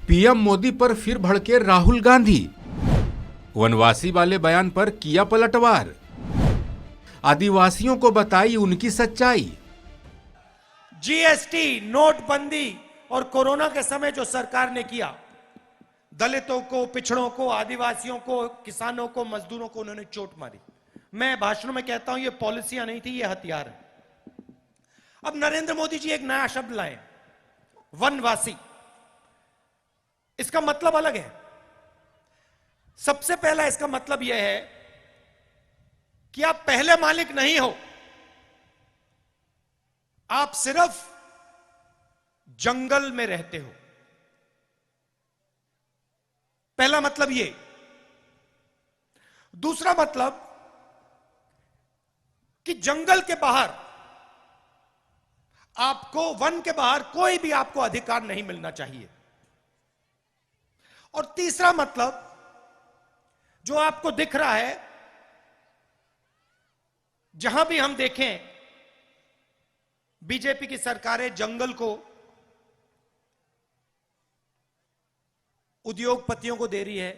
PM Modi पर फिर भड़के राहुल गांधी। वनवासी वाले बयान पर किया पलटवार। आदिवासियों को बताई उनकी सच्चाई। जीएसटी, नोटबंदी और कोरोना के समय जो सरकार ने किया, दलितों को, पिछड़ों को, आदिवासियों को, किसानों को, मजदूरों को उन्होंने चोट मारी। मैं भाषणों में कहता हूं ये पॉलिसियां नहीं थी, ये हथियार है। अब नरेंद्र मोदी जी एक नया शब्द लाए, वनवासी। इसका मतलब अलग है। सबसे पहला इसका मतलब यह है कि आप पहले मालिक नहीं हो, आप सिर्फ जंगल में रहते हो। पहला मतलब ये। दूसरा मतलब कि जंगल के बाहर आपको, वन के बाहर कोई भी आपको अधिकार नहीं मिलना चाहिए। और तीसरा मतलब जो आपको दिख रहा है, जहां भी हम देखें बीजेपी की सरकारें जंगल को उद्योगपतियों को दे रही है,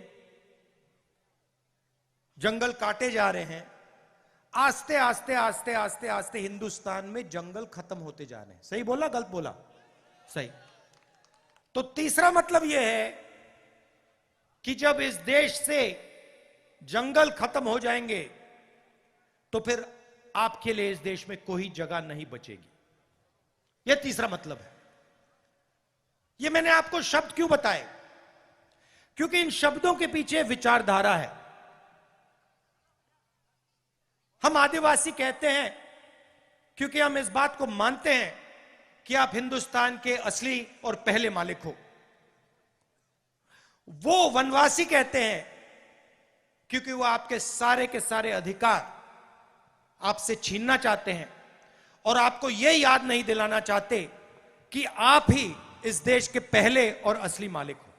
जंगल काटे जा रहे हैं। आस्ते आस्ते आस्ते आस्ते आस्ते हिंदुस्तान में जंगल खत्म होते जा रहे हैं। सही बोला, गलत बोला? सही। तो तीसरा मतलब यह है कि जब इस देश से जंगल खत्म हो जाएंगे तो फिर आपके लिए इस देश में कोई जगह नहीं बचेगी। यह तीसरा मतलब है। यह मैंने आपको शब्द क्यों बताए? क्योंकि इन शब्दों के पीछे विचारधारा है। हम आदिवासी कहते हैं क्योंकि हम इस बात को मानते हैं कि आप हिंदुस्तान के असली और पहले मालिक हो। वो वनवासी कहते हैं क्योंकि वो आपके सारे के सारे अधिकार आपसे छीनना चाहते हैं और आपको यह याद नहीं दिलाना चाहते कि आप ही इस देश के पहले और असली मालिक हो।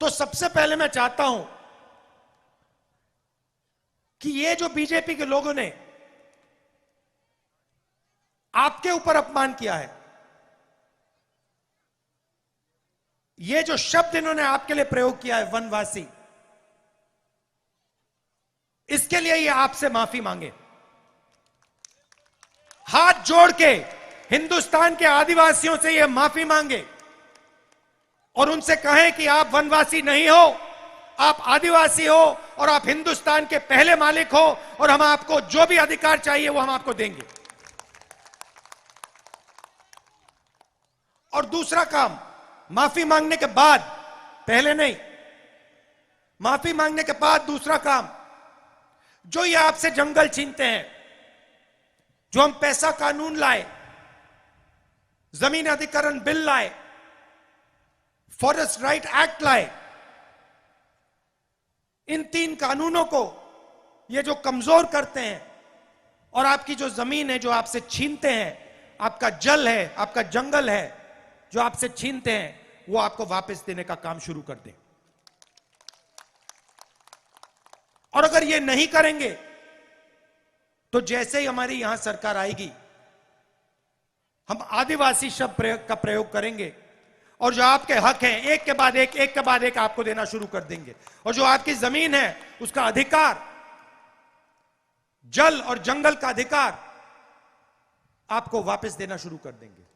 तो सबसे पहले मैं चाहता हूं कि ये जो बीजेपी के लोगों ने आपके ऊपर अपमान किया है, ये जो शब्द इन्होंने आपके लिए प्रयोग किया है वनवासी, इसके लिए ये आपसे माफी मांगे। हाथ जोड़ के हिंदुस्तान के आदिवासियों से ये माफी मांगे और उनसे कहें कि आप वनवासी नहीं हो, आप आदिवासी हो और आप हिंदुस्तान के पहले मालिक हो और हम आपको जो भी अधिकार चाहिए वो हम आपको देंगे। और दूसरा काम, माफी मांगने के बाद, पहले नहीं, माफी मांगने के बाद दूसरा काम, जो ये आपसे जंगल छीनते हैं, जो हम पैसा कानून लाए, जमीन अधिग्रहण बिल लाए, फॉरेस्ट राइट एक्ट लाए, इन 3 कानूनों को ये जो कमजोर करते हैं और आपकी जो जमीन है जो आपसे छीनते हैं, आपका जल है, आपका जंगल है जो आपसे छीनते हैं, वो आपको वापस देने का काम शुरू कर दें। और अगर ये नहीं करेंगे तो जैसे ही हमारी यहां सरकार आएगी, हम आदिवासी शब्द का प्रयोग करेंगे और जो आपके हक हैं एक के बाद एक आपको देना शुरू कर देंगे। और जो आपकी जमीन है उसका अधिकार, जल और जंगल का अधिकार आपको वापस देना शुरू कर देंगे।